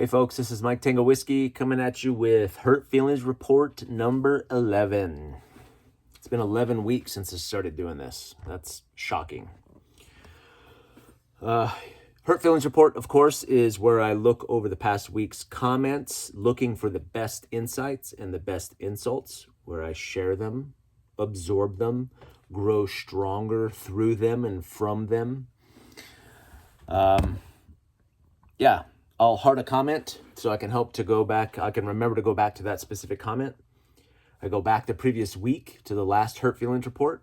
Hey folks, this is Mike Tango Whiskey coming at you with Hurt Feelings Report number 11. It's been 11 weeks since I started doing this. That's shocking. Hurt Feelings Report, of course, is where I look over the past week's comments, looking for the best insights and the best insults, where I share them, absorb them, grow stronger through them and from them. I'll heart a comment so I can help to go back. I can remember to go back to that specific comment. I go back the previous week to the last Hurt Feelings Report.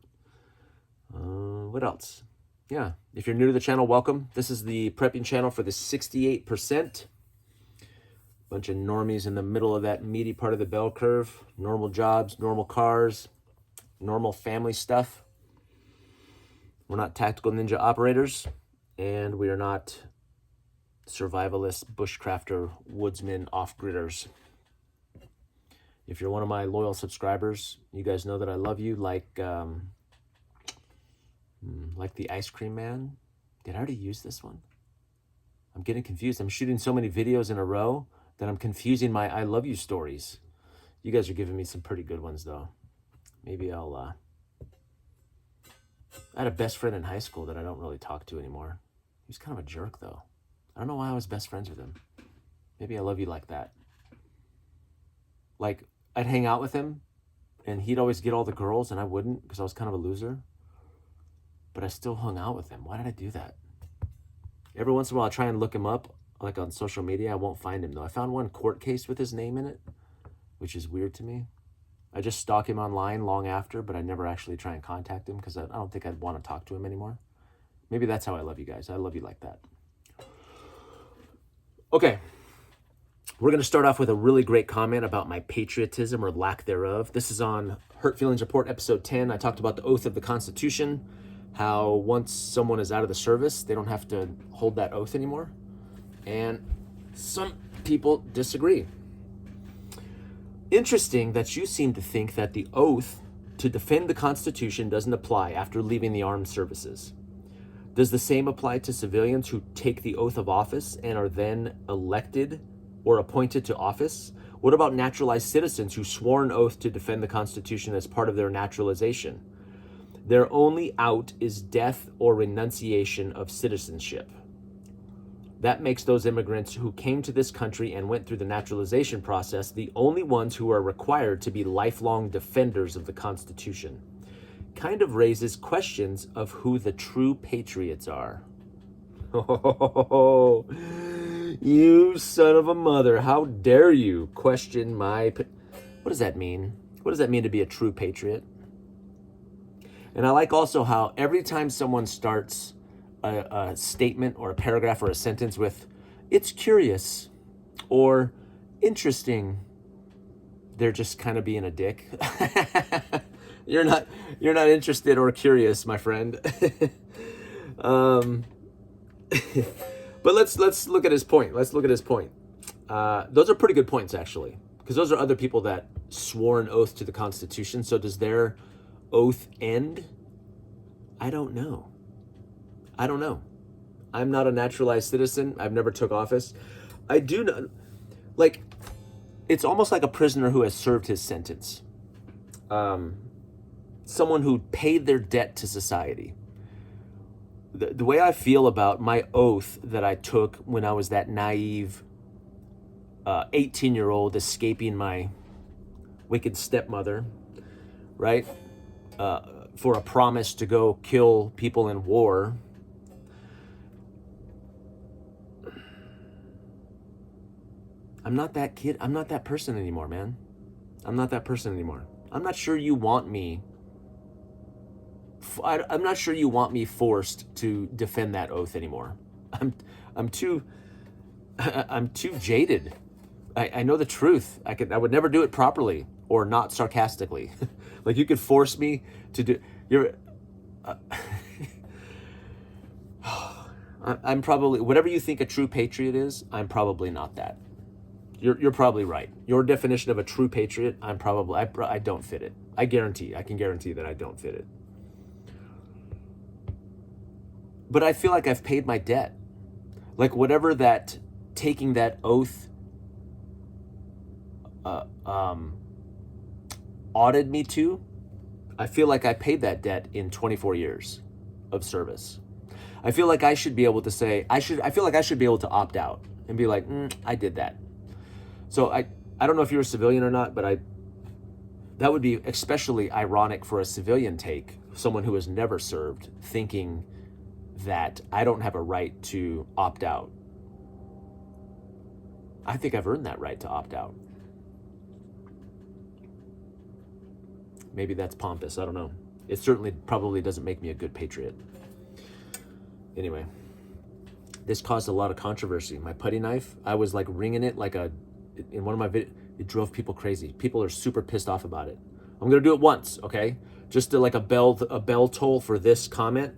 What else? Yeah, if you're new to the channel, welcome. This is the prepping channel for the 68%. Bunch of normies in the middle of that meaty part of the bell curve. Normal jobs, normal cars, normal family stuff. We're not tactical ninja operators, and we are not survivalist, bushcrafter, woodsman, off-gridders. If you're one of my loyal subscribers, you guys know that I love you like the ice cream man. Did I already use this one? I'm getting confused. I'm shooting so many videos in a row that I'm confusing my I love you stories. You guys are giving me some pretty good ones though. Maybe I'll, I had a best friend in high school that I don't really talk to anymore. He was kind of a jerk though. I don't know why I was best friends with him. Maybe I love you like that. Like, I'd hang out with him, and he'd always get all the girls, and I wouldn't, because I was kind of a loser. But I still hung out with him. Why did I do that? Every once in a while, I try and look him up, like on social media. I won't find him, though. I found one court case with his name in it, which is weird to me. I just stalk him online long after, but I never actually try and contact him, because I don't think I'd want to talk to him anymore. Maybe that's how I love you guys. I love you like that. Okay, we're going to start off with a really great comment about my patriotism or lack thereof. This is on Hurt Feelings Report, episode 10. I talked about the oath of the Constitution, how once someone is out of the service, they don't have to hold that oath anymore. And some people disagree. Interesting that you seem to think that the oath to defend the Constitution doesn't apply after leaving the armed services. Does the same apply to civilians who take the oath of office and are then elected or appointed to office? What about naturalized citizens who swore an oath to defend the Constitution as part of their naturalization? Their only out is death or renunciation of citizenship. That makes those immigrants who came to this country and went through the naturalization process the only ones who are required to be lifelong defenders of the Constitution. Kind of raises questions of who the true patriots are. Oh, you son of a mother. How dare you question my... What does that mean? What does that mean to be a true patriot? And I like also how every time someone starts a statement or a paragraph or a sentence with, it's curious or interesting, they're just kind of being a dick. You're not interested or curious, my friend. But let's look at his point. Those are pretty good points, actually, because those are other people that swore an oath to the Constitution. So does their oath end? I don't know. I'm not a naturalized citizen. I've never took office. I do know, like, it's almost like a prisoner who has served his sentence. Someone who paid their debt to society. The way I feel about my oath that I took when I was that naive 18-year-old escaping my wicked stepmother, right? For a promise to go kill people in war. I'm not that kid. I'm not that person anymore, man. I'm not that person anymore. I'm not sure you want me. I'm not sure you want me forced to defend that oath anymore. I'm too jaded. I know the truth. I would never do it properly or not sarcastically. Like, you could force me to do. I'm probably, whatever you think a true patriot is, I'm probably not that. You're probably right. Your definition of a true patriot, I don't fit it. I can guarantee that I don't fit it. But I feel like I've paid my debt. Like, whatever that taking that oath audited me to, I feel like I paid that debt in 24 years of service. I feel like I should be able to say, I feel like I should be able to opt out and be like, I did that. So I don't know if you're a civilian or not, but that would be especially ironic for a civilian take, someone who has never served, thinking that I don't have a right to opt out. I think I've earned that right to opt out. Maybe that's pompous, I don't know. It certainly probably doesn't make me a good patriot. Anyway, this caused a lot of controversy. My putty knife, I was like ringing it in one of my videos. It drove people crazy. People are super pissed off about it. I'm gonna do it once, okay? Just to like a bell toll for this comment.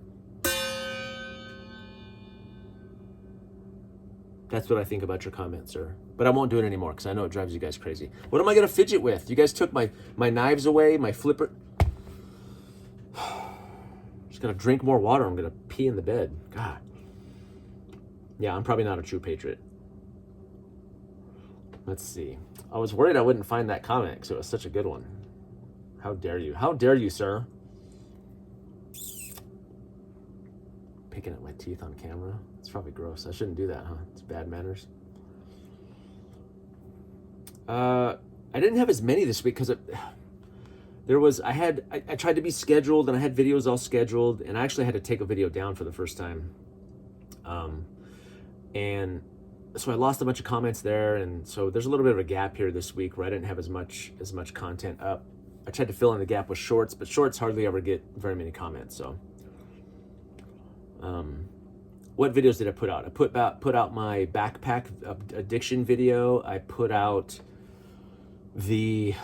That's what I think about your comment, sir. But I won't do it anymore because I know it drives you guys crazy. What am I gonna fidget with? You guys took my knives away, my flipper. Just gonna drink more water. I'm gonna pee in the bed. God. Yeah, I'm probably not a true patriot. Let's see. I was worried I wouldn't find that comment because it was such a good one. How dare you? How dare you, sir? Picking at my teeth on camera. It's probably gross. I shouldn't do that, huh? It's bad manners. I didn't have as many this week because I tried to be scheduled and I had videos all scheduled, and I actually had to take a video down for the first time. And so I lost a bunch of comments there, and so there's a little bit of a gap here this week where I didn't have as much content up. I tried to fill in the gap with shorts, but shorts hardly ever get very many comments. So, what videos did I put out? I put out my backpack addiction video. I put out the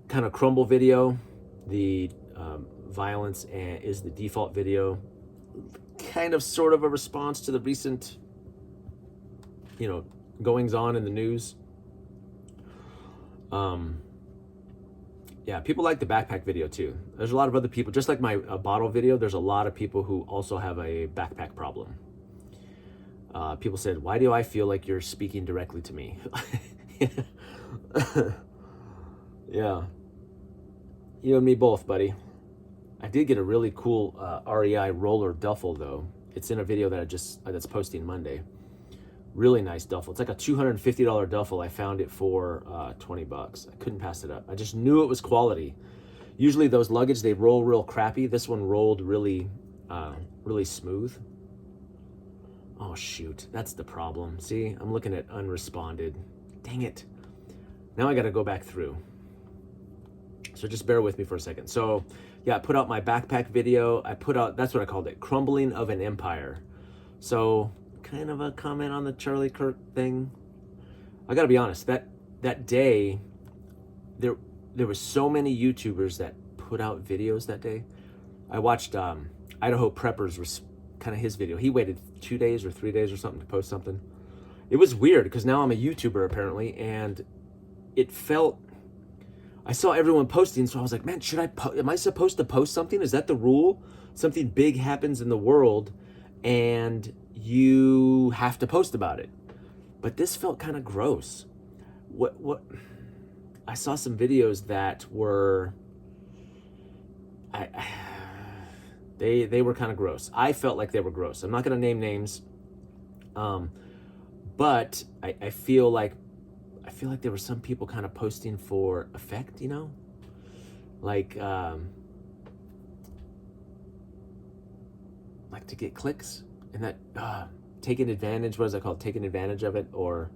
kind of crumble video, the violence is the default video, kind of sort of a response to the recent goings on in the news. Yeah, people like the backpack video too. There's a lot of other people, just like my bottle video, there's a lot of people who also have a backpack problem. People said, why do I feel like you're speaking directly to me? Yeah. You and me both, buddy. I did get a really cool REI roller duffel though. It's in a video that's posting Monday. Really nice duffel. It's like a $250 duffel. I found it for $20. I couldn't pass it up. I just knew it was quality. Usually those luggage, they roll real crappy. This one rolled really, really smooth. Oh shoot, that's the problem. See, I'm looking at unresponded. Dang it. Now I gotta go back through. So just bear with me for a second. So yeah, I put out my backpack video. That's what I called it, Crumbling of an Empire. So kind of a comment on the Charlie Kirk thing. I gotta be honest, that day, there was so many YouTubers that put out videos that day. I watched Idaho Preppers was kind of his video. He waited 2 days or 3 days or something to post something. It was weird because now I'm a YouTuber apparently, and it felt, I saw everyone posting, so I was like, man, am I supposed to post something? Is that the rule? Something big happens in the world and you have to post about it. But this felt kind of gross. What I saw some videos that were they were kind of gross. I felt like they were gross. I'm not going to name names. But I feel like there were some people kind of posting for effect, like to get clicks, and that taking advantage. What is that called? Taking advantage of it, or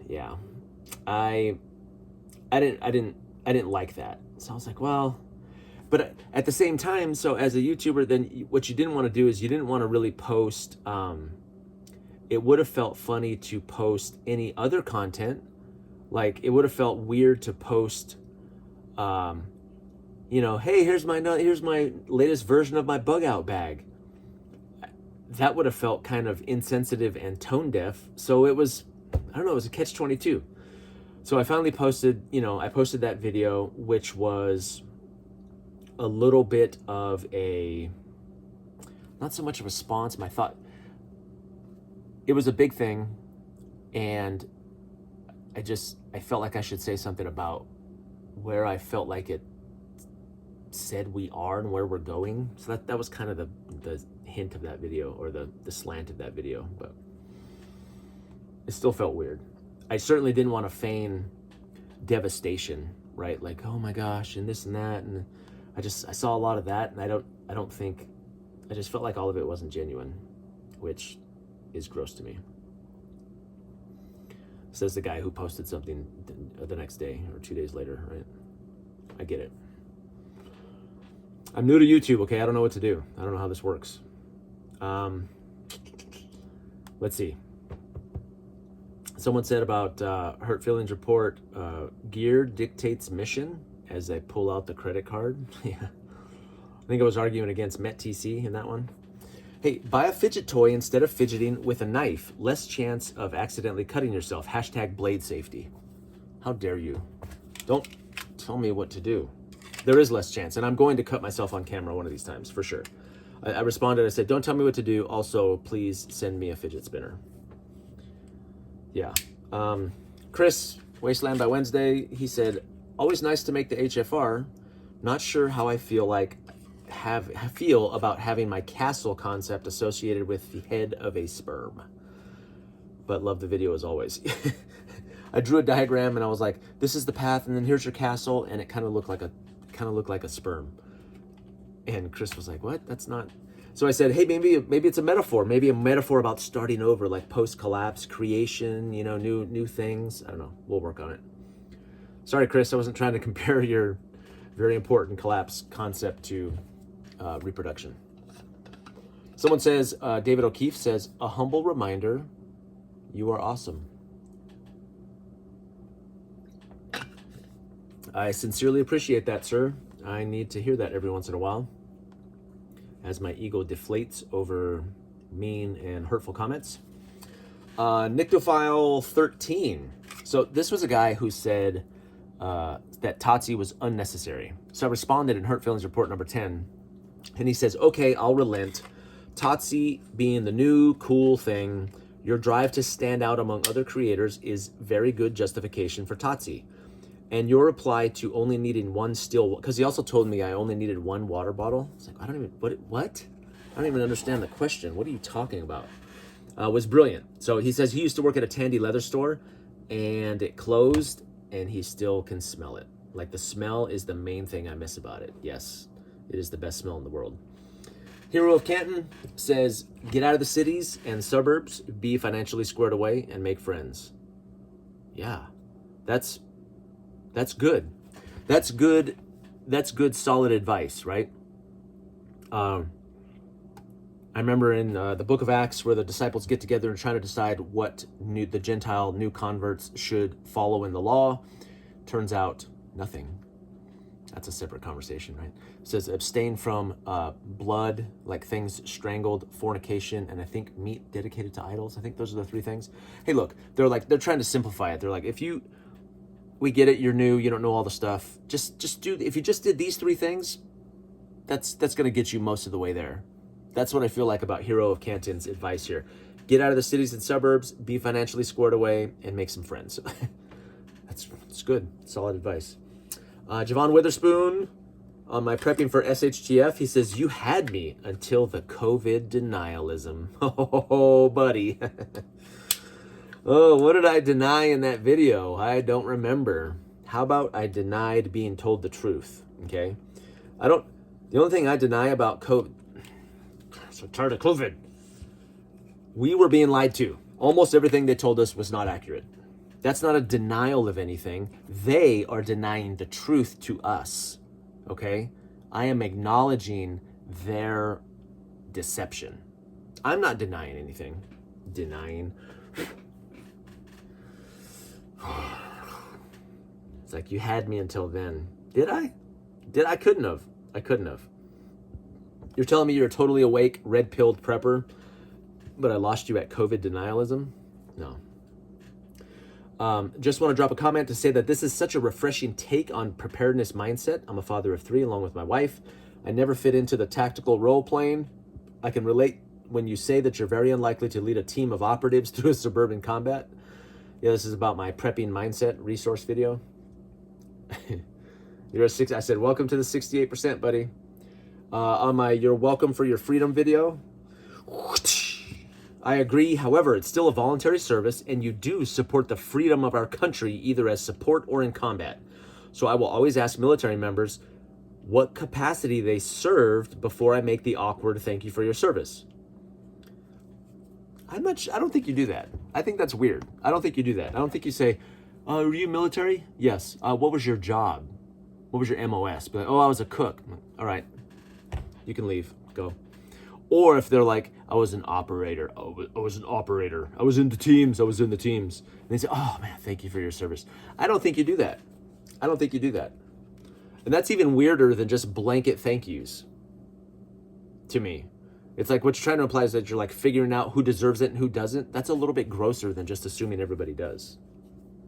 yeah, I didn't like that. So I was like, well, but at the same time, so as a YouTuber, then what you didn't want to do is you didn't want to really post. It would have felt funny to post any other content. Like it would have felt weird to post, hey, here's my latest version of my bugout bag. That would have felt kind of insensitive and tone deaf. So it was, I don't know, it was a catch-22. So I finally posted, I posted that video, which was a little bit of not so much a response. My thought, it was a big thing, and I felt like I should say something about where I felt like it said we are and where we're going. So that was kind of the hint of that video, or the slant of that video, but it still felt weird. I certainly didn't want to feign devastation, right? Like, oh my gosh, and this and that, and I saw a lot of that, and I don't think, I just felt like all of it wasn't genuine, which is gross to me. Says the guy who posted something the next day or 2 days later, right? I get it. I'm new to YouTube, okay? I don't know what to do. I don't know how this works. Let's see. Someone said about Hurt Feelings Report, gear dictates mission, as I pull out the credit card. Yeah. I think I was arguing against METTC in that one. Hey, buy a fidget toy instead of fidgeting with a knife. Less chance of accidentally cutting yourself. # blade safety. How dare you? Don't tell me what to do. There is less chance, and I'm going to cut myself on camera one of these times, for sure. I responded, I said, don't tell me what to do. Also, please send me a fidget spinner. Yeah. Chris, Wasteland by Wednesday, he said, always nice to make the HFR. Not sure how I feel about having my castle concept associated with the head of a sperm. But love the video as always. I drew a diagram and I was like, this is the path, and then here's your castle, and it kind of looked like a sperm. And Chris was like, what? That's not. So I said, hey, maybe it's a metaphor. Maybe a metaphor about starting over, like post-collapse creation, you know, new things. I don't know. We'll work on it. Sorry, Chris, I wasn't trying to compare your very important collapse concept to reproduction. Someone says, David O'Keefe says, a humble reminder, you are awesome. I sincerely appreciate that, sir. I need to hear that every once in a while, as my ego deflates over mean and hurtful comments. Nyctophile 13. So this was a guy who said that TOTC was unnecessary. So I responded in Hurt Feelings Report number 10, and he says, okay, I'll relent. TOTC being the new cool thing, your drive to stand out among other creators is very good justification for TOTC. And your reply to only needing one still, because he also told me I only needed one water bottle. It's like, what? I don't even understand the question. What are you talking about? Was brilliant. So he says he used to work at a Tandy leather store, and it closed, and he still can smell it. Like, the smell is the main thing I miss about it. Yes, it is the best smell in the world. Hero of Canton says, get out of the cities and suburbs, be financially squared away, and make friends. Yeah, that's good. That's good, solid advice, right? I remember in the book of Acts where the disciples get together and try to decide what the Gentile new converts should follow in the law. Turns out nothing. That's a separate conversation, right? It says abstain from blood, like things strangled, fornication, and I think meat dedicated to idols. I think those are the three things. Hey, look, they're trying to simplify it. They're like, we get it, you're new, you don't know all the stuff. Just do, if you just did these three things, that's going to get you most of the way there. That's what I feel like about Hero of Canton's advice here. Get out of the cities and suburbs, be financially squared away, and make some friends. That's good, solid advice. Javon Witherspoon, on my prepping for SHTF, he says, you had me until the COVID denialism. Oh, buddy. Oh, what did I deny in that video? I don't remember. How about I denied being told the truth, okay? The only thing I deny about COVID, so tired of COVID, we were being lied to. Almost everything they told us was not accurate. That's not a denial of anything. They are denying the truth to us, okay? I am acknowledging their deception. I'm not denying anything. Denying. It's like, you had me until then. Did I? I couldn't have. You're telling me you're a totally awake, red-pilled prepper, but I lost you at COVID denialism? No. Just want to drop a comment to say that this is such a refreshing take on preparedness mindset. I'm a father of 3 along with my wife. I never fit into the tactical role playing. I can relate when you say that you're very unlikely to lead a team of operatives through a suburban combat. Yeah, this is about my prepping mindset resource video. You're a six. I said, welcome to the 68%, buddy. On my "You're welcome for your freedom" video, I agree. However, it's still a voluntary service, and you do support the freedom of our country, either as support or in combat. So I will always ask military members what capacity they served before I make the awkward "thank you for your service." I don't think you do that. I think that's weird. I don't think you do that. I don't think you say, "Were you military?" "Yes." "What was your job? What was your MOS?" But like, "Oh, I was a cook." "All right, you can leave. Go." Or if they're like, "I was an operator." I was an operator. I was in the teams. And they say, "Oh man, thank you for your service." I don't think you do that. I don't think you do that. And that's even weirder than just blanket thank yous to me. It's like what you're trying to imply is that you're like figuring out who deserves it and who doesn't. That's a little bit grosser than just assuming everybody does,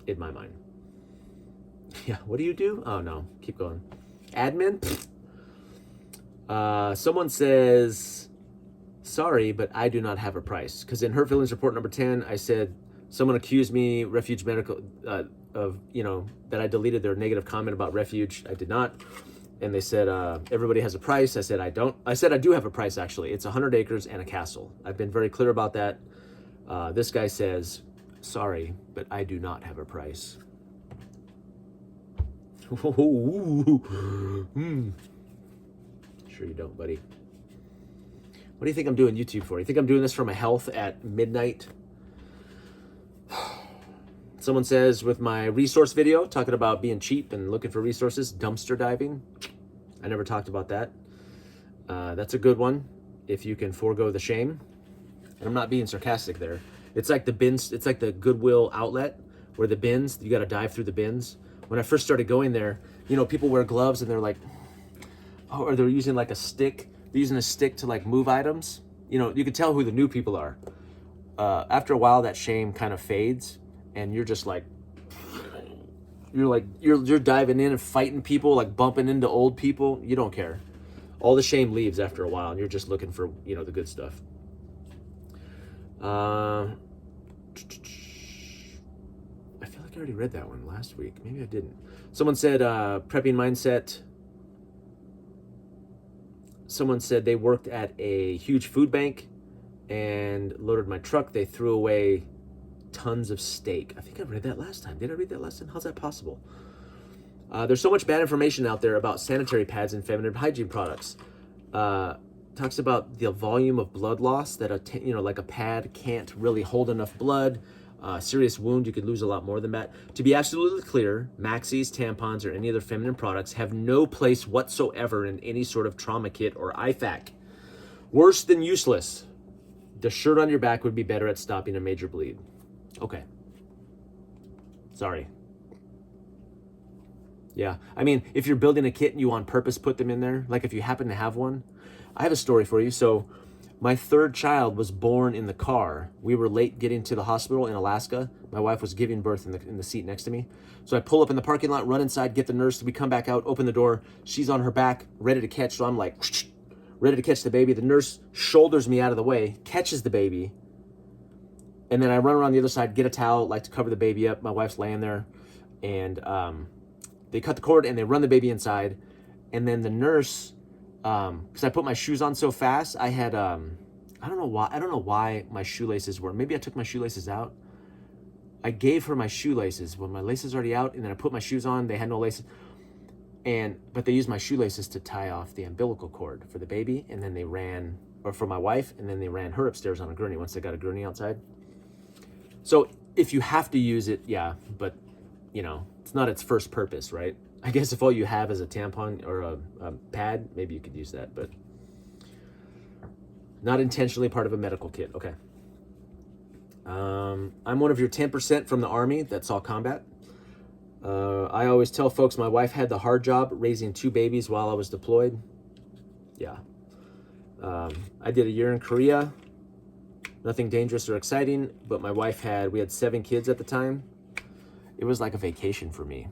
in my mind. Yeah, what do you do? Oh no, keep going. Admin? Someone says, "Sorry, but I do not have a price." Because in Hurt Feelings Report number 10, I said, someone accused me, Refuge Medical, of, that I deleted their negative comment about Refuge. I did not. And they said, everybody has a price. I said, I don't. I said, I do have a price, actually. It's 100 acres and a castle. I've been very clear about that. This guy says, "Sorry, but I do not have a price." Sure you don't, buddy. What do you think I'm doing YouTube for? You think I'm doing this for my health at midnight? Someone says, with my resource video, talking about being cheap and looking for resources, dumpster diving. I never talked about that. That's a good one, if you can forego the shame. And I'm not being sarcastic there. It's like the bins, it's like the Goodwill outlet, where the bins, you got to dive through the bins. When I first started going there, people wear gloves and they're like, oh, or they're using like a stick. They're using a stick to like move items. You can tell who the new people are. After a while, that shame kind of fades, and you're just like, you're diving in and fighting people, like bumping into old people. You don't care. All the shame leaves after a while, and you're just looking for the good stuff. I feel like I already read that one last week. Maybe I didn't. Someone said prepping mindset. Someone said they worked at a huge food bank and loaded my truck. They threw away tons of steak. I think I read that last time. Did I read that last time? How's that possible? There's so much bad information out there about sanitary pads and feminine hygiene products. Talks about the volume of blood loss that like a pad can't really hold enough blood. Serious wound, you could lose a lot more than that. To be absolutely clear, maxis, tampons, or any other feminine products have no place whatsoever in any sort of trauma kit or IFAC. Worse than useless. The shirt on your back would be better at stopping a major bleed. Okay. Sorry. Yeah, I mean, if you're building a kit and you on purpose put them in there, like if you happen to have one, I have a story for you. So my third child was born in the car. We were late getting to the hospital in Alaska. My wife was giving birth in the seat next to me. So I pull up in the parking lot, run inside, get the nurse. We come back out, open the door. She's on her back, ready to catch. So I'm like, ready to catch the baby. The nurse shoulders me out of the way, catches the baby. And then I run around the other side, get a towel, like to cover the baby up. My wife's laying there. And they cut the cord and they run the baby inside. And then the nurse, because I put my shoes on so fast, I had, I don't know why my shoelaces were, maybe I took my shoelaces out. I gave her my shoelaces when my laces already out, and then I put my shoes on, they had no laces. But they used my shoelaces to tie off the umbilical cord for the baby, and then they ran, or for my wife, and then they ran her upstairs on a gurney once they got a gurney outside. So if you have to use it, yeah, but it's not its first purpose, right? I guess if all you have is a tampon or a pad, maybe you could use that, but not intentionally part of a medical kit. Okay. I'm one of your 10% from the Army that saw combat. I always tell folks my wife had the hard job raising 2 babies while I was deployed. Yeah. I did a year in Korea. Nothing dangerous or exciting, but my wife we had 7 kids at the time. It was like a vacation for me.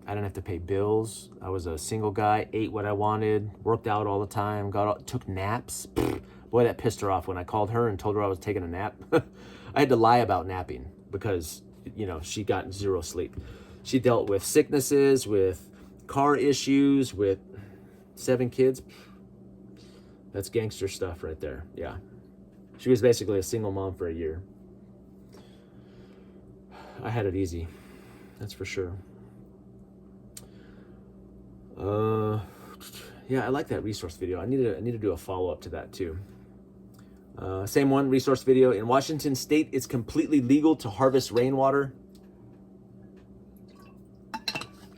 I didn't have to pay bills. I was a single guy, ate what I wanted, worked out all the time, took naps. Boy, that pissed her off when I called her and told her I was taking a nap. I had to lie about napping because, you know, she got 0 sleep. She dealt with sicknesses, with car issues, with 7 kids. That's gangster stuff right there. Yeah. She was basically a single mom for a year. I had it easy. That's for sure. Yeah, I like that resource video. I need to do a follow-up to that too. Same one, resource video. In Washington State, it's completely legal to harvest rainwater.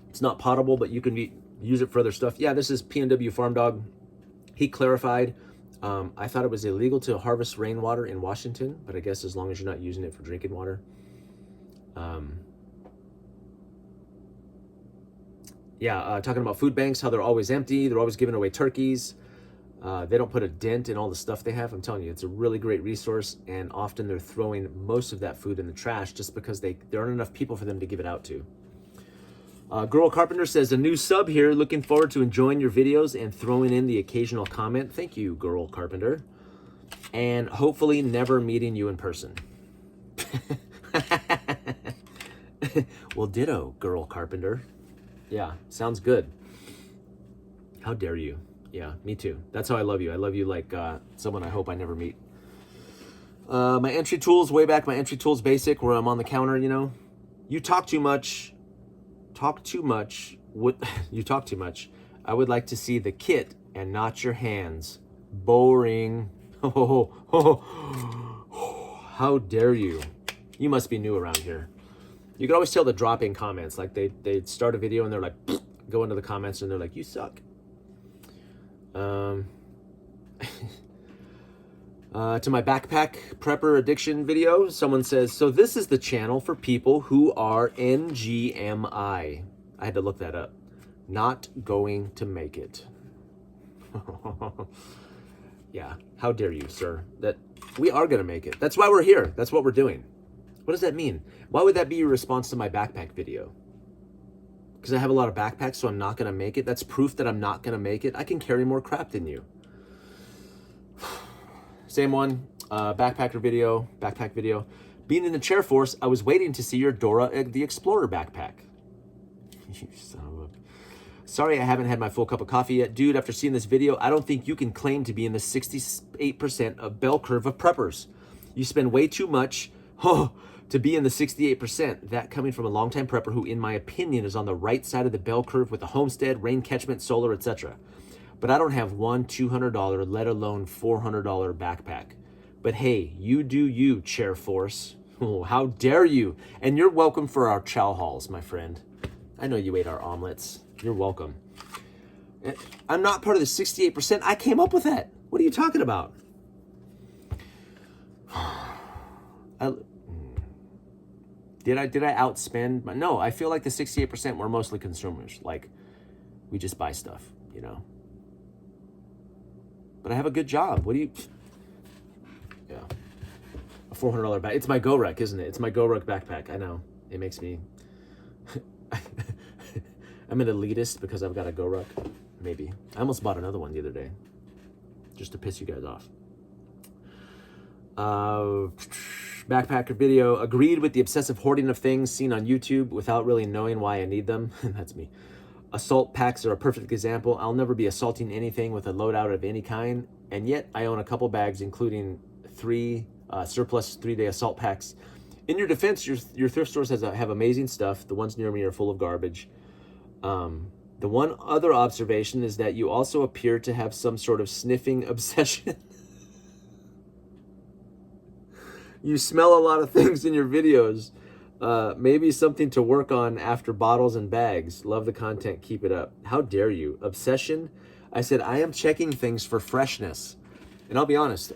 It's not potable, but you can use it for other stuff. Yeah, this is PNW Farm Dog. He clarified. I thought it was illegal to harvest rainwater in Washington, but I guess as long as you're not using it for drinking water. Talking about food banks, how they're always empty. They're always giving away turkeys. They don't put a dent in all the stuff they have. I'm telling you, it's a really great resource, and often they're throwing most of that food in the trash just because there aren't enough people for them to give it out to. Girl Carpenter says, a new sub here. Looking forward to enjoying your videos and throwing in the occasional comment. Thank you, Girl Carpenter. And hopefully never meeting you in person. Well, ditto, Girl Carpenter. Yeah, sounds good. How dare you? Yeah, me too. That's how I love you. I love you like someone I hope I never meet. My entry tools, way back, my entry tools basic, where I'm on the counter, you know. You talk too much. Talk too much. You talk too much. I would like to see the kit and not your hands. Boring. How dare you? You must be new around here. You can always tell the drop-in comments. Like they start a video and they're like, go into the comments and they're like, you suck. To my backpack prepper addiction video, someone says, so this is the channel for people who are NGMI. I had to look that up. Not going to make it. Yeah, how dare you, sir? That we are going to make it. That's why we're here. That's what we're doing. What does that mean? Why would that be your response to my backpack video? Because I have a lot of backpacks, so I'm not going to make it. That's proof that I'm not going to make it. I can carry more crap than you. Same one, backpack video. Being in the chair force, I was waiting to see your Dora the Explorer backpack. You son of a... Sorry I haven't had my full cup of coffee yet. Dude, after seeing this video, I don't think you can claim to be in the 68% of bell curve of preppers. You spend way too much to be in the 68%. That coming from a longtime prepper who, in my opinion, is on the right side of the bell curve with a homestead, rain catchment, solar, etc. But I don't have one $200, let alone $400 backpack. But hey, you do you, chair force. Oh, how dare you? And you're welcome for our chow halls, my friend. I know you ate our omelets. You're welcome. I'm not part of the 68%. I came up with that. What are you talking about? Did I outspend? No, I feel like the 68% were mostly consumers. Like, we just buy stuff, you know. But I have a good job. What do you... Yeah. A $400 bag. It's my Go-Rec, isn't it? It's my Go-Rec backpack. I know. It makes me... I'm an elitist because I've got a Go-Rec. Maybe. I almost bought another one the other day. Just to piss you guys off. Backpacker video. Agreed with the obsessive hoarding of things seen on YouTube without really knowing why I need them. That's me. Assault packs are a perfect example. I'll never be assaulting anything with a loadout of any kind, and yet I own a couple bags, including 3 surplus 3-day assault packs. In your defense, your thrift stores have amazing stuff. The ones near me are full of garbage. The one other observation is that you also appear to have some sort of sniffing obsession. You smell a lot of things in your videos. Maybe something to work on after bottles and bags. Love the content. Keep it up. How dare you? Obsession? I said, I am checking things for freshness. And I'll be honest,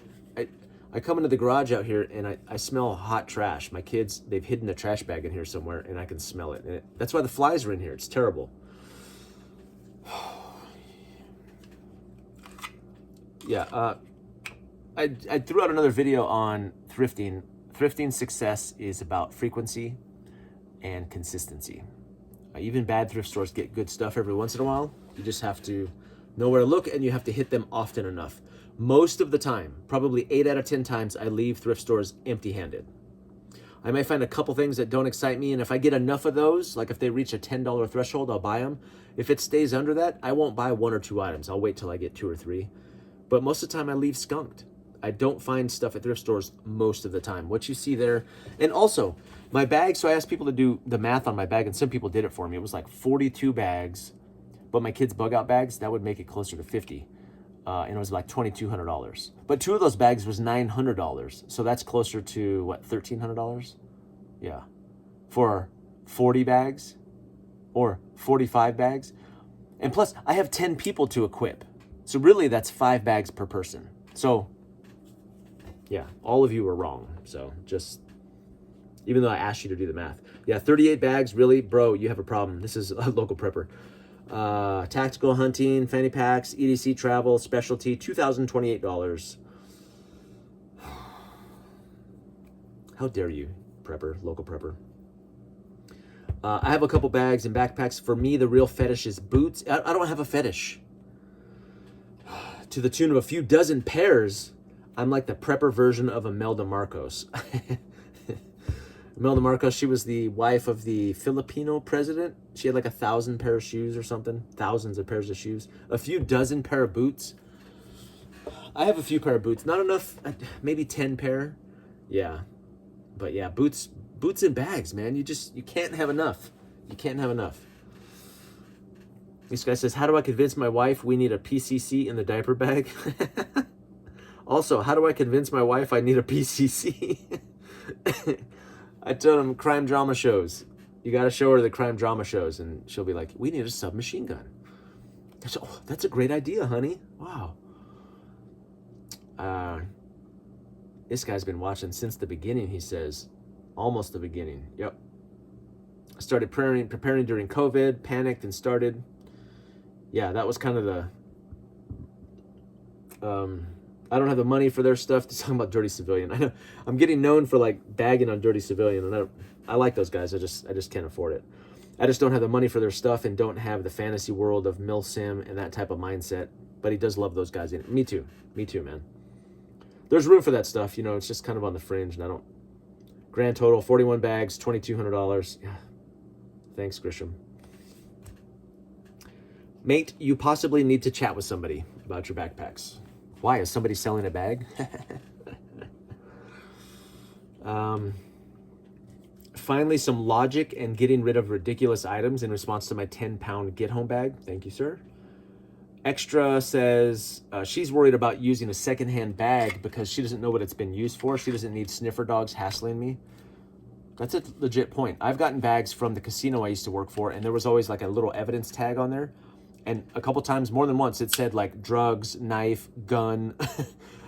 I come into the garage out here and I smell hot trash. My kids, they've hidden a trash bag in here somewhere and I can smell it. And that's why the flies are in here. It's terrible. Yeah, I threw out another video on thrifting. Thrifting success is about frequency and consistency. Even bad thrift stores get good stuff every once in a while. You just have to know where to look and you have to hit them often enough. Most of the time, probably 8 out of 10 times, I leave thrift stores empty-handed. I might find a couple things that don't excite me, and if I get enough of those, like if they reach a $10 threshold, I'll buy them. If it stays under that, I won't buy 1 or 2 items. I'll wait till I get 2 or 3. But most of the time, I leave skunked. I don't find stuff at thrift stores most of the time. What you see there, and also my bag, so I asked people to do the math on my bag, and some people did it for me. It was like 42 bags, but my kids' bug out bags, that would make it closer to 50. And it was like $2,200. But 2 of those bags was $900. So that's closer to what, $1,300? Yeah. For 40 bags or 45 bags. And plus I have 10 people to equip. So really that's 5 bags per person. So yeah, all of you were wrong. So just, even though I asked you to do the math. Yeah, 38 bags, really? Bro, you have a problem. This is a local prepper. Tactical hunting, fanny packs, EDC travel, specialty, $2,028. How dare you, prepper, local prepper. I have a couple bags and backpacks. For me, the real fetish is boots. I don't have a fetish. To the tune of a few dozen pairs, I'm like the prepper version of Imelda Marcos. Imelda Marcos, she was the wife of the Filipino president. She had like 1,000 pair of shoes or something. Thousands of pairs of shoes. A few dozen pair of boots. I have a few pair of boots. Not enough, maybe 10 pair. Yeah. But yeah, boots and bags, man. You can't have enough. You can't have enough. This guy says, how do I convince my wife we need a PCC in the diaper bag? Also, how do I convince my wife I need a PCC? I told him crime drama shows. You got to show her the crime drama shows, and she'll be like, we need a submachine gun. Oh, that's a great idea, honey. Wow. This guy's been watching since the beginning, he says. Almost the beginning. Yep. I started preparing during COVID, panicked and started. Yeah, that was kind of the... I don't have the money for their stuff. They're talking about Dirty Civilian. I know I'm getting known for like bagging on Dirty Civilian, and I like those guys. I just can't afford it. I just don't have the money for their stuff and don't have the fantasy world of milsim and that type of mindset. But he does love those guys. Me too, man. There's room for that stuff, you know. It's just kind of on the fringe, and I don't. Grand total 41 bags, $2,200. Yeah. Thanks, Grisham. Mate, you possibly need to chat with somebody about your backpacks. Why? Is somebody selling a bag? Finally, some logic and getting rid of ridiculous items in response to my 10-pound get-home bag. Thank you, sir. Extra says she's worried about using a secondhand bag because she doesn't know what it's been used for. She doesn't need sniffer dogs hassling me. That's a legit point. I've gotten bags from the casino I used to work for, and there was always like a little evidence tag on there. And a couple times, more than once, it said like drugs, knife, gun,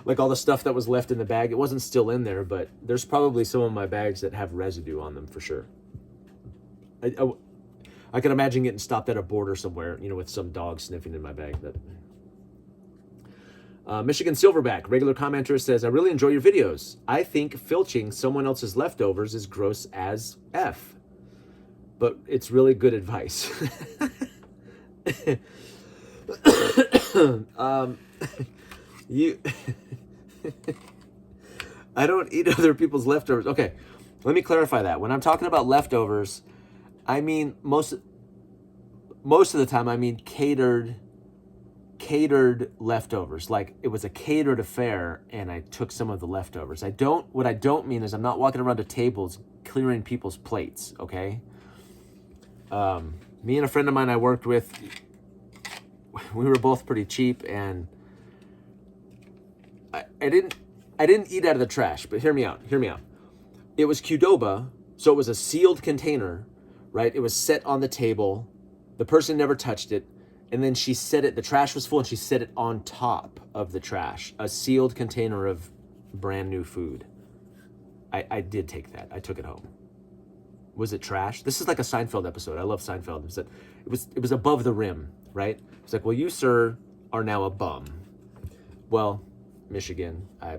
like all the stuff that was left in the bag. It wasn't still in there, but there's probably some of my bags that have residue on them for sure. I can imagine getting stopped at a border somewhere, you know, with some dog sniffing in my bag. Michigan Silverback, regular commenter, says, I really enjoy your videos. I think filching someone else's leftovers is gross as F, but it's really good advice. I don't eat other people's leftovers. Okay, let me clarify that. When I'm talking about leftovers, I mean most of the time I mean catered leftovers. Like it was a catered affair and I took some of the leftovers. What I don't mean is I'm not walking around to tables clearing people's plates, okay? Me and a friend of mine I worked with, we were both pretty cheap, and I didn't eat out of the trash, but hear me out. It was Qdoba, so it was a sealed container, right? It was set on the table. The person never touched it, and then she set it, the trash was full, and she set it on top of the trash, a sealed container of brand new food. I did take that. I took it home. Was it trash? This is like a Seinfeld episode. I love Seinfeld. It was above the rim, right? It's like, well, you, sir, are now a bum. Well, Michigan, I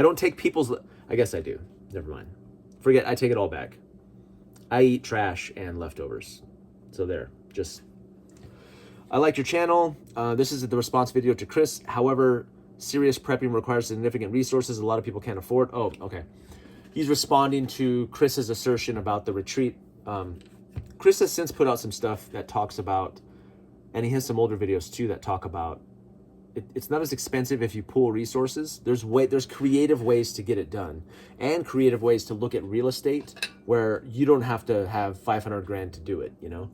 don't take people's... I guess I do. Never mind. Forget, I take it all back. I eat trash and leftovers. So there. I liked your channel. This is the response video to Chris. However, Serious prepping requires significant resources a lot of people can't afford. Oh, okay. He's responding to Chris's assertion about the retreat. Chris has since put out some stuff that talks about, and he has some older videos too that talk about, it's not as expensive if you pool resources. There's creative ways to get it done, and creative ways to look at real estate where you don't have to have 500 grand to do it, you know?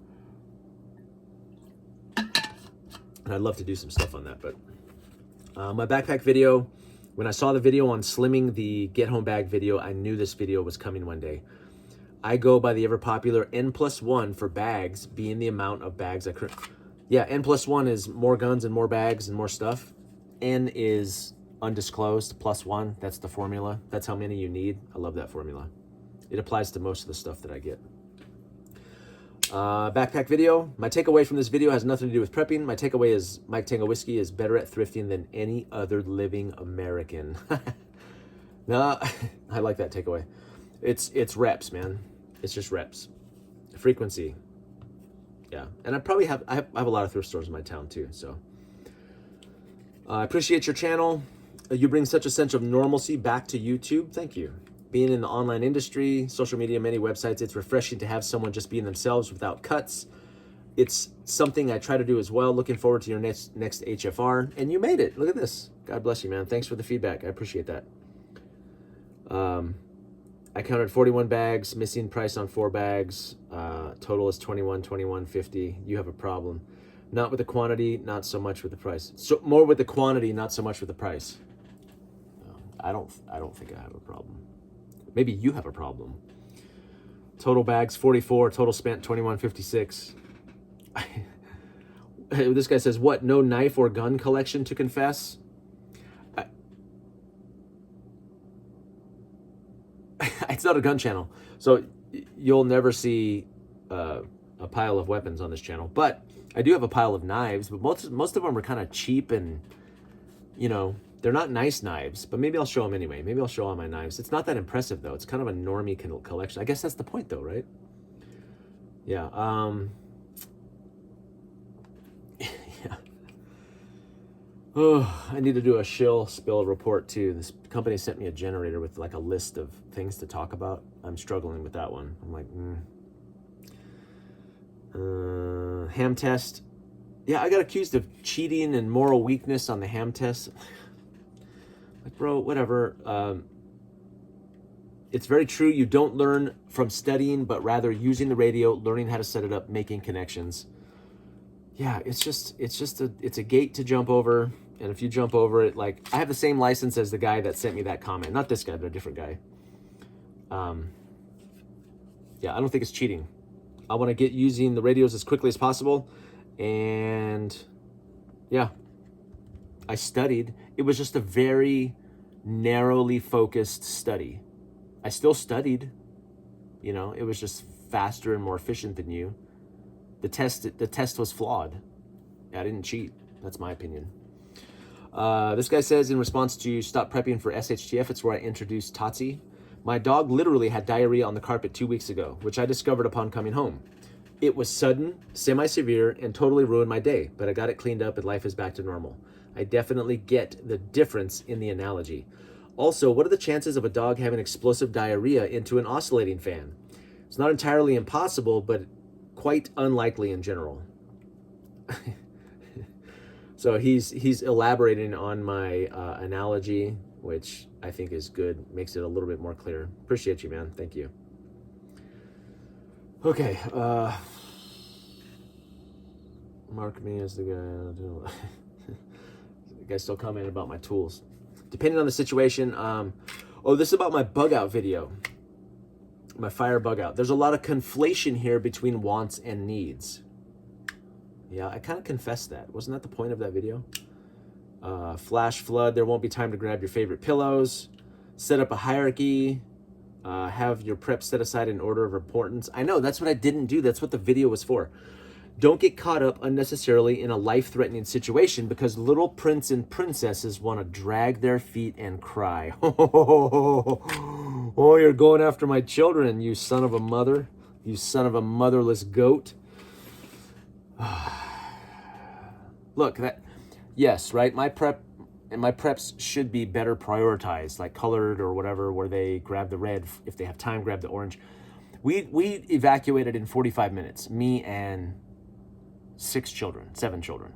And I'd love to do some stuff on that, but my backpack video, when I saw the video on slimming the get home bag video, I knew this video was coming one day. I go by the ever popular N+1 for bags being the amount of bags I currently. Yeah, N+1 is more guns and more bags and more stuff. N is undisclosed, +1. That's the formula. That's how many you need. I love that formula. It applies to most of the stuff that I get. Backpack video. My takeaway from this video has nothing to do with prepping. My takeaway is Mike Tango Whiskey is better at thrifting than any other living American. No, I like that takeaway. It's reps, man. It's just reps. Frequency. Yeah, and I have a lot of thrift stores in my town too, so. I appreciate your channel. You bring such a sense of normalcy back to YouTube. Thank you. Being in the online industry, social media, many websites, it's refreshing to have someone just being themselves without cuts. It's something I try to do as well. Looking forward to your next HFR. And you made it. Look at this. God bless you, man. Thanks for the feedback. I appreciate that. I counted 41 bags, missing price on 4 bags. Total is 21.50. You have a problem. Not with the quantity, not so much with the price. So more with the quantity, not so much with the price. I don't think I have a problem. Maybe you have a problem. Total bags 44, total spent 21.56. This guy says, what, no knife or gun collection to confess? It's not a gun channel, so you'll never see a pile of weapons on this channel. But I do have a pile of knives, but most of them are kind of cheap and, you know, they're not nice knives, but maybe I'll show them anyway. Maybe I'll show all my knives. It's not that impressive, though. It's kind of a normie collection. I guess that's the point, though, right? Yeah. Yeah. Oh, I need to do a shill spill report, too. This company sent me a generator with, like, a list of things to talk about. I'm struggling with that one. I'm like, ham test. Yeah, I got accused of cheating and moral weakness on the ham test. Like, bro, whatever. It's very true. You don't learn from studying, but rather using the radio, learning how to set it up, making connections. Yeah, it's a gate to jump over. And if you jump over it, like, I have the same license as the guy that sent me that comment. Not this guy, but a different guy. Yeah, I don't think it's cheating. I want to get using the radios as quickly as possible. And yeah, I studied. It was just a very narrowly focused study. I still studied, you know, it was just faster and more efficient than you. The test was flawed. I didn't cheat. That's my opinion. This guy says, in response to stop prepping for SHTF, it's where I introduced TOTC. My dog literally had diarrhea on the carpet 2 weeks ago, which I discovered upon coming home. It was sudden, semi-severe, and totally ruined my day, but I got it cleaned up and life is back to normal. I definitely get the difference in the analogy. Also, what are the chances of a dog having explosive diarrhea into an oscillating fan? It's not entirely impossible, but quite unlikely in general. So he's elaborating on my analogy, which I think is good, makes it a little bit more clear. Appreciate you, man. Thank you. Okay, mark me as the guy. The guy still commenting about my tools. Depending on the situation, oh, this is about my bug out video, my fire bug out. There's a lot of conflation here between wants and needs. Yeah, I kind of confessed that. Wasn't that the point of that video? Flash flood, there won't be time to grab your favorite pillows. Set up a hierarchy. Have your prep set aside in order of importance. I know, that's what I didn't do. That's what the video was for. Don't get caught up unnecessarily in a life-threatening situation because little prince and princesses want to drag their feet and cry. Oh, you're going after my children, you son of a mother. You son of a motherless goat. Look, yes, right? My prep and my preps should be better prioritized, like colored or whatever, where they grab the red. If they have time, grab the orange. We evacuated in 45 minutes, me and 7 children.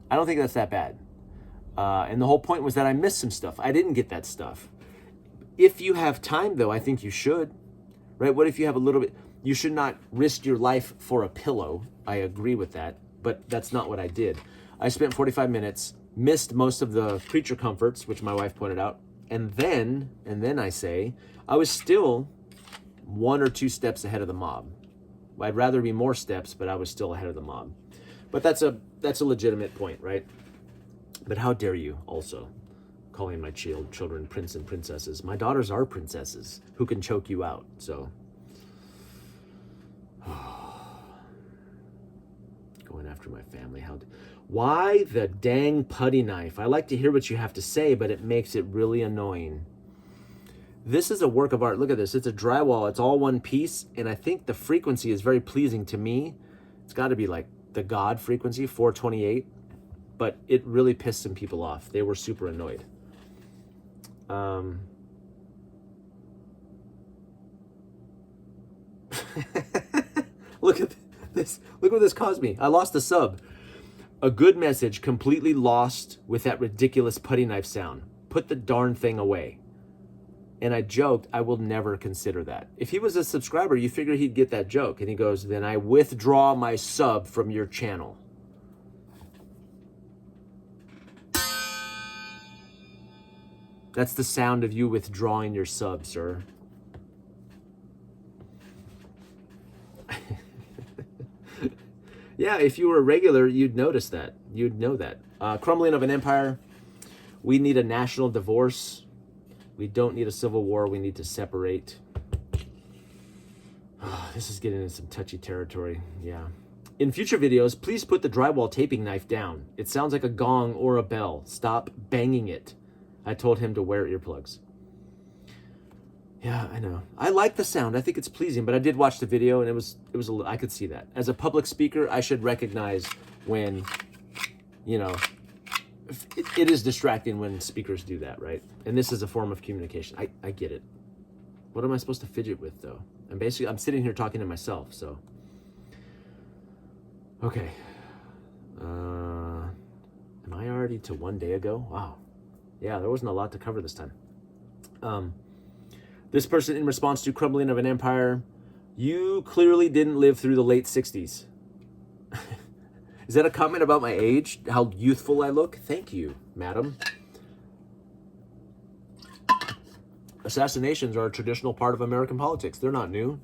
I don't think that's that bad. And the whole point was that I missed some stuff. I didn't get that stuff. If you have time, though, I think you should, right? What if you have a little bit? You should not risk your life for a pillow. I agree with that, but that's not what I did. I spent 45 minutes, missed most of the creature comforts, which my wife pointed out, and then I say, I was still 1 or 2 steps ahead of the mob. I'd rather be more steps, but I was still ahead of the mob. But that's a legitimate point, right? But how dare you also calling my children prince and princesses? My daughters are princesses who can choke you out, so. Going after my family. Why the dang putty knife? I like to hear what you have to say, but it makes it really annoying. This is a work of art. Look at this. It's a drywall. It's all one piece, and I think the frequency is very pleasing to me. It's got to be like the God frequency, 428, but it really pissed some people off. They were super annoyed. Look at this. Look what this caused me. I lost a sub. A good message completely lost with that ridiculous putty knife sound. Put the darn thing away. And I joked, I will never consider that. If he was a subscriber, you figure he'd get that joke. And he goes, then I withdraw my sub from your channel. That's the sound of you withdrawing your sub, sir. Yeah, if you were a regular, you'd notice that. You'd know that. Crumbling of an empire. We need a national divorce. We don't need a civil war. We need to separate. Oh, this is getting into some touchy territory. Yeah. In future videos, please put the drywall taping knife down. It sounds like a gong or a bell. Stop banging it. I told him to wear earplugs. Yeah, I know. I like the sound. I think it's pleasing, but I did watch the video and it was I could see that. As a public speaker, I should recognize when, you know, it is distracting when speakers do that, right? And this is a form of communication. I get it. What am I supposed to fidget with, though? I'm sitting here talking to myself, so. Okay. Am I already to 1 day ago? Wow. Yeah, there wasn't a lot to cover this time. This person, in response to Crumbling of an Empire, you clearly didn't live through the late 60s. Is that a comment about my age? How youthful I look? Thank you, madam. Assassinations are a traditional part of American politics. They're not new,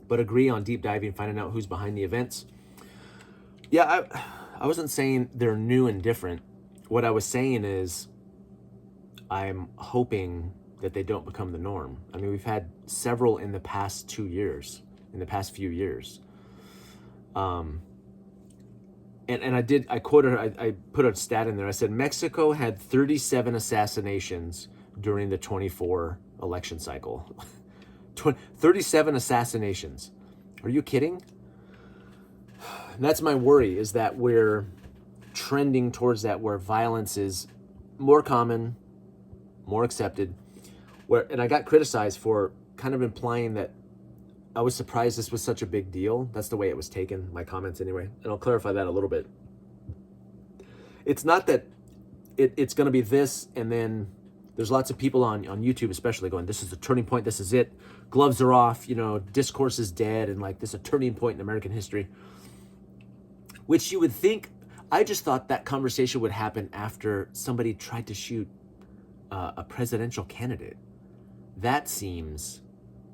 but agree on deep diving, finding out who's behind the events. Yeah, I wasn't saying they're new and different. What I was saying is I'm hoping that they don't become the norm. I mean, we've had several in the past 2 years, in the past few years. And I put a stat in there. I said, Mexico had 37 assassinations during the 24 election cycle. 37 assassinations. Are you kidding? And that's my worry, is that we're trending towards that, where violence is more common, more accepted. And I got criticized for kind of implying that I was surprised this was such a big deal. That's the way it was taken, my comments anyway. And I'll clarify that a little bit. It's not that it's going to be this, and then there's lots of people on YouTube especially going, this is a turning point, this is it. Gloves are off, you know, discourse is dead, and like this is a turning point in American history. Which you would think, I just thought that conversation would happen after somebody tried to shoot a presidential candidate. That seems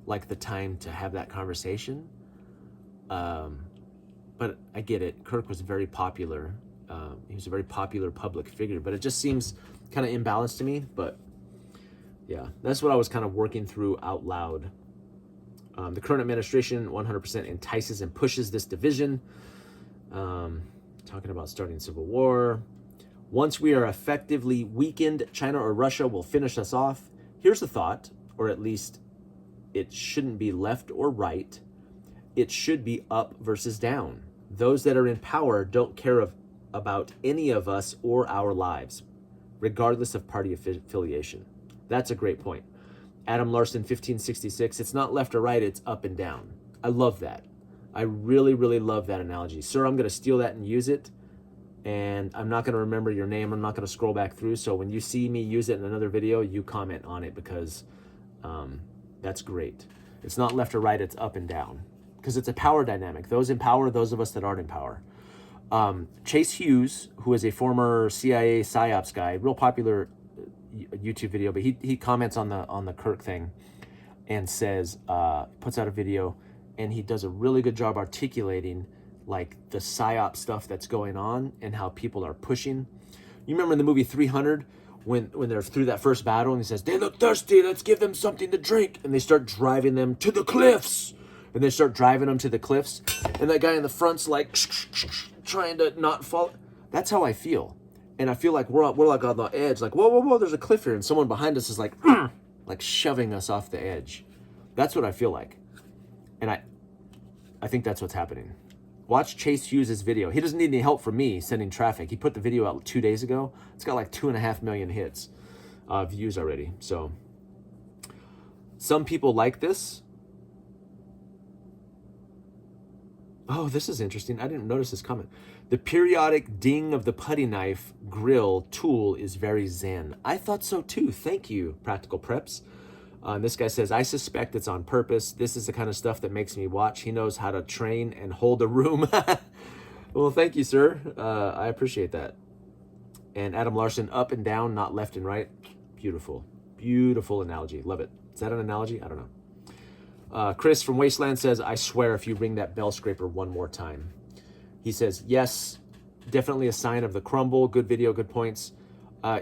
like the time to have that conversation. But I get it. Kirk was very popular. He was a very popular public figure, but it just seems kind of imbalanced to me. But yeah, that's what I was kind of working through out loud. The current administration 100% entices and pushes this division. Talking about starting civil war. Once we are effectively weakened, China or Russia will finish us off. Here's the thought, or at least it shouldn't be left or right. It should be up versus down. Those that are in power don't care about any of us or our lives. regardless of party affiliation. That's a great point. Adam Larson, 1566, it's not left or right, it's up and down. I love that. I really, really love that analogy. Sir, I'm going to steal that and use it, and I'm not going to remember your name. I'm not going to scroll back through, so when you see me use it in another video, you comment on it, because that's great. It's not left or right, it's up and down, because it's a power dynamic. Those in power, those of us that aren't in power. Chase Hughes, who is a former CIA PSYOPs guy, real popular YouTube video, but he comments on the Kirk thing and says, puts out a video, and he does a really good job articulating like the PSYOP stuff that's going on and how people are pushing. You remember in the movie 300 when they're through that first battle and he says, they look thirsty, let's give them something to drink, and they start driving them to the cliffs, and they start driving them to the cliffs, and that guy in the front's like trying to not fall. That's how I feel. And I feel like we're like on the edge, like, whoa, there's a cliff here, and someone behind us is like like shoving us off the edge. That's what I feel like. And I think that's what's happening. Watch Chase Hughes' video. He doesn't need any help from me sending traffic. He put the video out 2 days ago. It's got like 2.5 million hits, views already. So some people like this. Oh, this is interesting. I didn't notice this comment. The periodic ding of the putty knife grill tool is very zen. I thought so too. Thank you, Practical Preps. This guy says, I suspect it's on purpose. This is the kind of stuff that makes me watch. He knows how to train and hold a room. Well, thank you, sir. I appreciate that. And Adam Larson, up and down, not left and right. Beautiful. Beautiful analogy. Love it. Is that an analogy? I don't know. Chris from Wasteland says, I swear if you ring that bell scraper one more time. He says, yes, definitely a sign of the crumble. Good video, good points.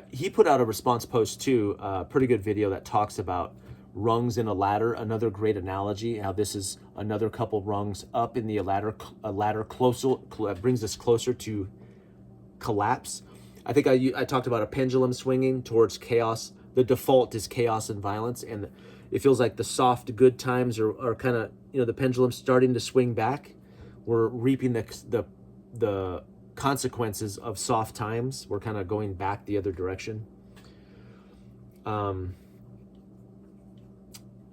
He put out a response post too, a pretty good video that talks about rungs in a ladder. Another great analogy, how this is another couple rungs up in the ladder closer, brings us closer to collapse. I think I talked about a pendulum swinging towards chaos. The default is chaos and violence, and it feels like the soft good times are kind of, the pendulum starting to swing back. We're reaping the consequences of soft times. We're kind of going back the other direction.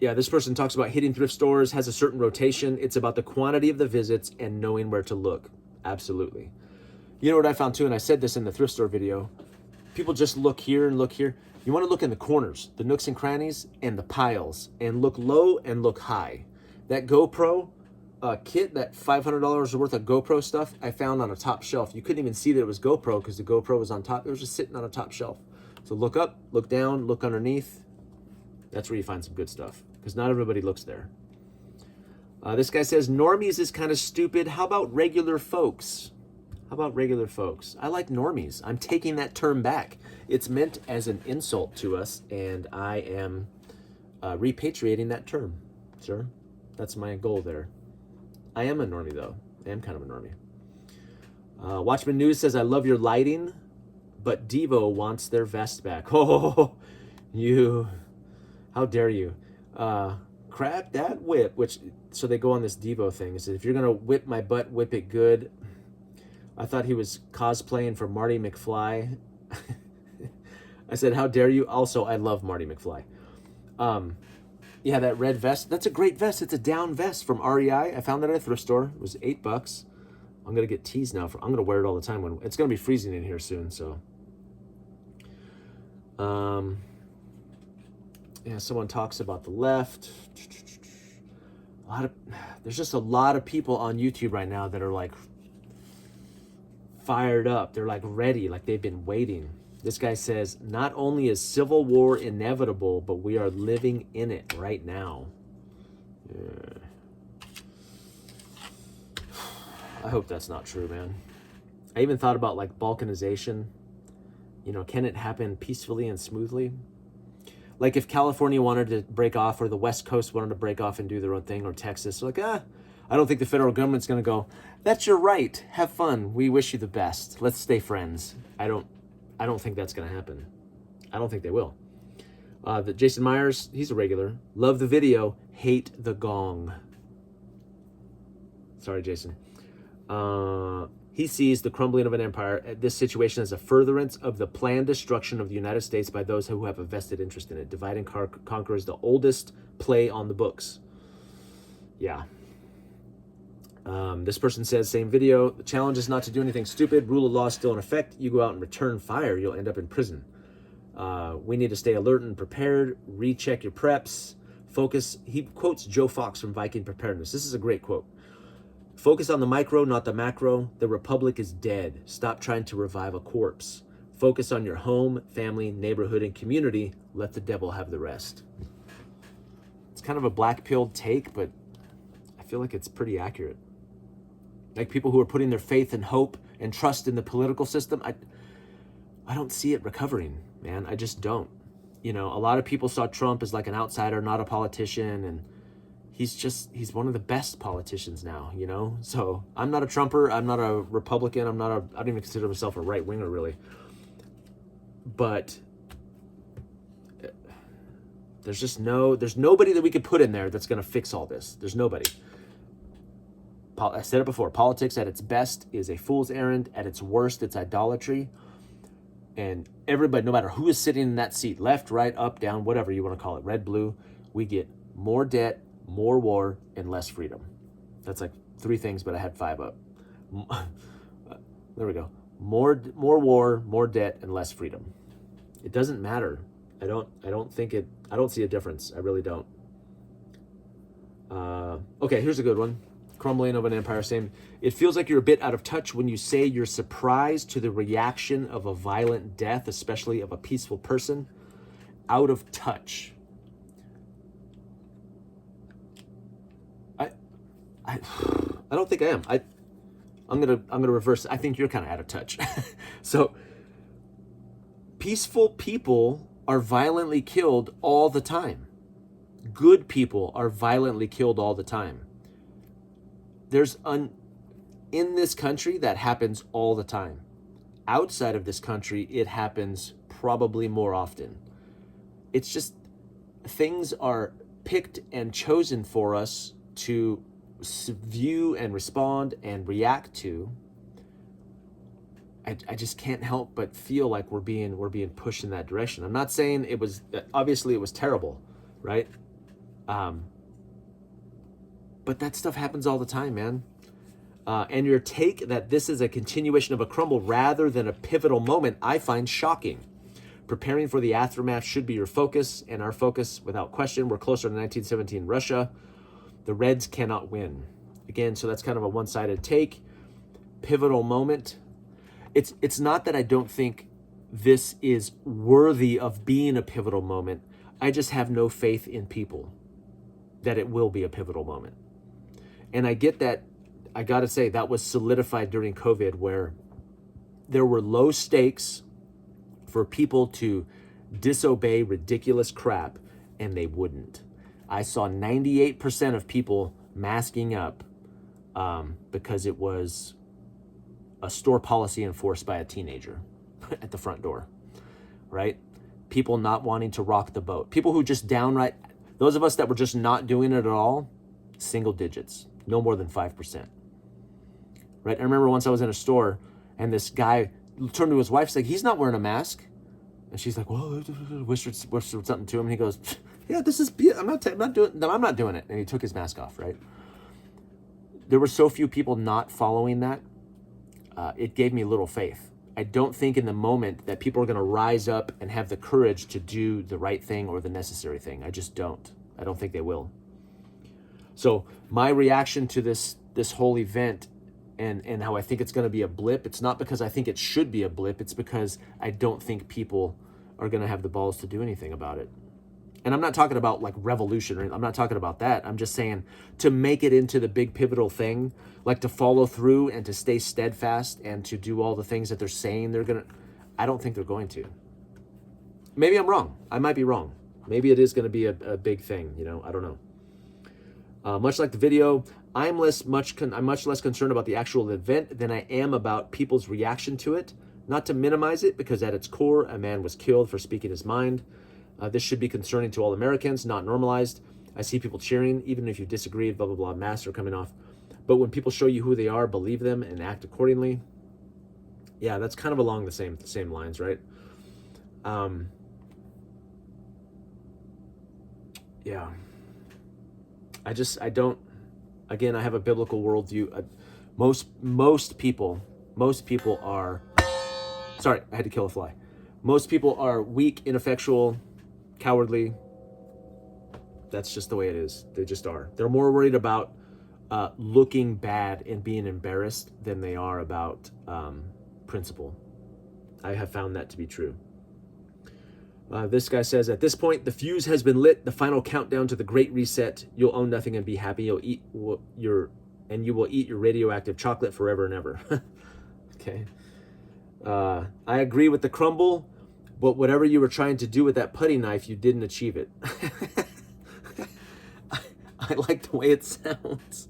Yeah, this person talks about hitting thrift stores, has a certain rotation. It's about the quantity of the visits and knowing where to look. Absolutely. You know what I found too, and I said this in the thrift store video, people just look here and look here. You want to look in the corners, the nooks and crannies, and the piles, and look low and look high. That GoPro kit, that $500 worth of GoPro stuff, I found on a top shelf. You couldn't even see that it was GoPro because the GoPro was on top. It was just sitting on a top shelf. So look up, look down, look underneath. That's where you find some good stuff, because not everybody looks there. This guy says, normies is kind of stupid. How about regular folks? How about regular folks? I like normies. I'm taking that term back. It's meant as an insult to us, and I am repatriating that term, sir. That's my goal there. I am a normie, though. I am kind of a normie. Watchman News says, I love your lighting, but Devo wants their vest back. Oh, you... How dare you? Crack that whip, so they go on this Devo thing. It says, if you're going to whip my butt, whip it good. I thought he was cosplaying for Marty McFly. I said, how dare you? Also, I love Marty McFly. Yeah, that red vest. That's a great vest. It's a down vest from REI. I found that at a thrift store. It was $8. I'm going to get teased now. I'm going to wear it all the time. When it's going to be freezing in here soon, so. Yeah, someone talks about the left. There's just a lot of people on YouTube right now that are like fired up. They're like ready, like they've been waiting. This guy says, not only is civil war inevitable, but we are living in it right now. Yeah. I hope that's not true, man. I even thought about like balkanization. Can it happen peacefully and smoothly? Like if California wanted to break off, or the West Coast wanted to break off and do their own thing, or Texas, like, I don't think the federal government's going to go, that's your right. Have fun. We wish you the best. Let's stay friends. I don't think that's going to happen. I don't think they will. Jason Myers, he's a regular. Love the video. Hate the gong. Sorry, Jason. He sees the crumbling of an empire, this situation, as a furtherance of the planned destruction of the United States by those who have a vested interest in it. Divide and conquer is the oldest play on the books. Yeah. This person says, same video, the challenge is not to do anything stupid. Rule of law is still in effect. You go out and return fire, you'll end up in prison. We need to stay alert and prepared. Recheck your preps. Focus. He quotes Joe Fox from Viking Preparedness. This is a great quote. Focus on the micro, not the macro. The republic is dead. Stop trying to revive a corpse. Focus on your home, family, neighborhood, and community. Let the devil have the rest. It's kind of a black-pilled take, but I feel like it's pretty accurate. Like people who are putting their faith and hope and trust in the political system, I don't see it recovering, man. I just don't. You know, a lot of people saw Trump as like an outsider, not a politician, and he's one of the best politicians now, you know? So I'm not a Trumper, I'm not a Republican, I don't even consider myself a right-winger, really. But there's nobody that we could put in there that's gonna fix all this. There's nobody. I said it before, politics at its best is a fool's errand, at its worst, it's idolatry. And everybody, no matter who is sitting in that seat, left, right, up, down, whatever you want to call it, red, blue, we get more debt, more war, and less freedom. That's like 3 things, but I had 5 up. There we go. More war, more debt, and less freedom. It doesn't matter. I don't see a difference. I really don't. Okay, here's a good one. Crumbling of an empire, saying, it feels like you're a bit out of touch when you say you're surprised to the reaction of a violent death, especially of a peaceful person. Out of touch. I don't think I am. I'm gonna reverse. I think you're kind of out of touch. So peaceful people are violently killed all the time. Good people are violently killed all the time. In this country, that happens all the time. Outside of this country, it happens probably more often. It's just things are picked and chosen for us to view and respond and react to. I just can't help but feel like we're being pushed in that direction. I'm not saying obviously it was terrible, right? But that stuff happens all the time, man. And your take that this is a continuation of a crumble rather than a pivotal moment, I find shocking. Preparing for the aftermath should be your focus, and our focus, without question. We're closer to 1917 Russia. The Reds cannot win. Again, so that's kind of a one-sided take. Pivotal moment. It's not that I don't think this is worthy of being a pivotal moment. I just have no faith in people that it will be a pivotal moment. And I get that. I got to say, that was solidified during COVID, where there were low stakes for people to disobey ridiculous crap, and they wouldn't. I saw 98% of people masking up because it was a store policy enforced by a teenager at the front door, right? People not wanting to rock the boat. People who just downright, those of us that were just not doing it at all, single digits, no more than 5%. Right? I remember once I was in a store and this guy turned to his wife, saying, he's not wearing a mask. And she's like, well, whispered something to him. And he goes, yeah, I'm not doing it. And he took his mask off, right? There were so few people not following that. It gave me little faith. I don't think in the moment that people are going to rise up and have the courage to do the right thing or the necessary thing. I just don't. I don't think they will. So my reaction to this whole event and how I think it's going to be a blip, it's not because I think it should be a blip. It's because I don't think people are going to have the balls to do anything about it. And I'm not talking about like revolution, or I'm not talking about that. I'm just saying to make it into the big pivotal thing, like to follow through and to stay steadfast and to do all the things that they're saying they're going to. I don't think they're going to. Maybe I'm wrong. I might be wrong. Maybe it is going to be a big thing. You know, I don't know. Much like the video, I'm much less concerned about the actual event than I am about people's reaction to it. Not to minimize it, because at its core, a man was killed for speaking his mind. This should be concerning to all Americans, not normalized. I see people cheering, even if you disagree, blah, blah, blah, masks are coming off. But when people show you who they are, believe them and act accordingly. Yeah, that's kind of along the same lines, right? Yeah. I don't, again, I have a biblical worldview. Most people are, sorry, I had to kill a fly. Most people are weak, ineffectual, cowardly. That's just the way it is. They just are. They're more worried about looking bad and being embarrassed than they are about principle. I have found that to be true. This guy says, at this point, the fuse has been lit. The final countdown to the Great Reset. You'll own nothing and be happy. You will eat your radioactive chocolate forever and ever. Okay. I agree with the crumble, but whatever you were trying to do with that putty knife, you didn't achieve it. I like the way it sounds.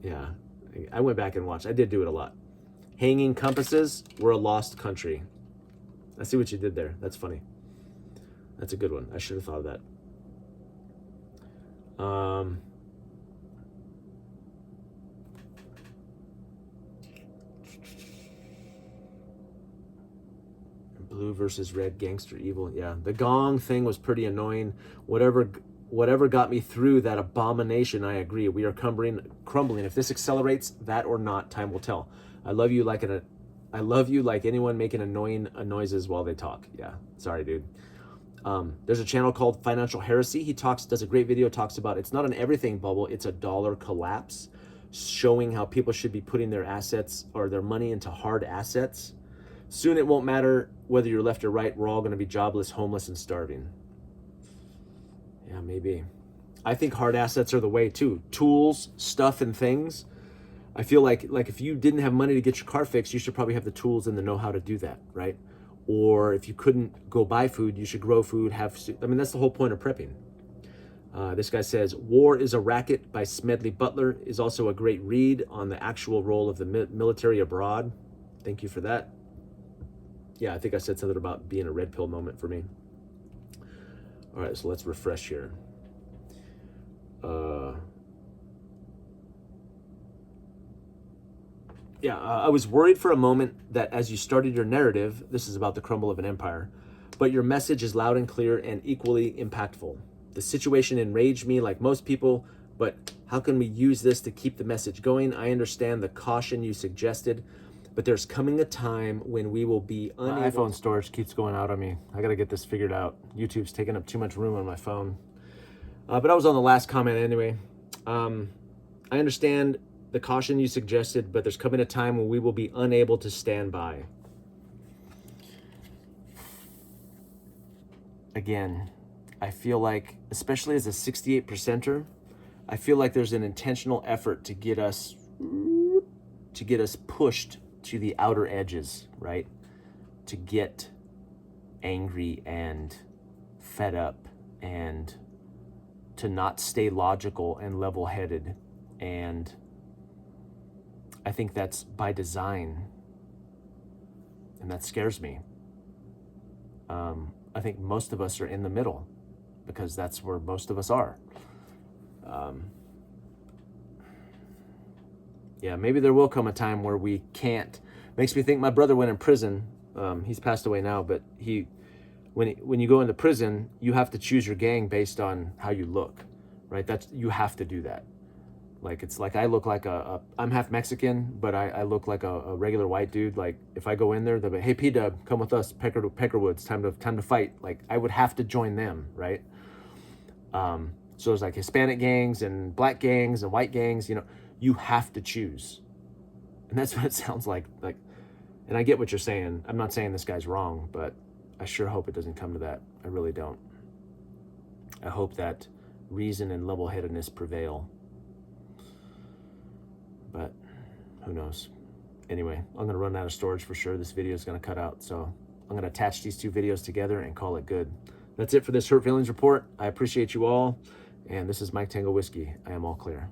Yeah, I went back and watched. I did do it a lot. Hanging compasses, we're a lost country. I see what you did there. That's funny. That's a good one. I should have thought of that. Blue versus red, gangster evil. Yeah, the gong thing was pretty annoying. Whatever got me through that abomination, I agree. We are crumbling. If this accelerates, that or not, time will tell. I love you like anyone making annoying noises while they talk. Yeah, sorry, dude. There's a channel called Financial Heresy. He does a great video, talks about it's not an everything bubble, it's a dollar collapse, showing how people should be putting their assets or their money into hard assets. Soon it won't matter whether you're left or right. We're all going to be jobless, homeless, and starving. Yeah, maybe. I think hard assets are the way too. Tools, stuff, and things. I feel like if you didn't have money to get your car fixed, you should probably have the tools and the know-how to do that, right? Or if you couldn't go buy food, you should grow food, I mean, that's the whole point of prepping. This guy says, War is a Racket by Smedley Butler is also a great read on the actual role of the military abroad. Thank you for that. Yeah, I think I said something about being a red pill moment for me. All right, so let's refresh here. I was worried for a moment that as you started your narrative, this is about the crumble of an empire, but your message is loud and clear and equally impactful. The situation enraged me like most people, but how can we use this to keep the message going? I understand the caution you suggested, but there's coming a time when we will be unable. My iPhone storage keeps going out on me. I got to get this figured out. YouTube's taking up too much room on my phone. But I was on the last comment anyway. I understand the caution you suggested, but there's coming a time when we will be unable to stand by. Again, I feel like, especially as a 68%er, I feel like there's an intentional effort to get us pushed to the outer edges, right? To get angry and fed up and to not stay logical and level-headed. And I think that's by design, and that scares me. I think most of us are in the middle because that's where most of us are. Yeah, maybe there will come a time where we can't. Makes me think my brother went in prison. He's passed away now, but when you go into prison, you have to choose your gang based on how you look, right? You have to do that. Like, it's like I look like I'm half Mexican, but I look like a regular white dude. Like, if I go in there, they'll be, hey, P-Dub, come with us, Peckerwoods, time to fight. Like, I would have to join them, right? So there's like Hispanic gangs and black gangs and white gangs, you have to choose. And that's what it sounds like. And I get what you're saying. I'm not saying this guy's wrong, but I sure hope it doesn't come to that. I really don't. I hope that reason and level-headedness prevail. But who knows? Anyway, I'm going to run out of storage for sure. This video is going to cut out. So I'm going to attach these two videos together and call it good. That's it for this Hurt Feelings Report. I appreciate you all. And this is Mike Tango Whiskey. I am all clear.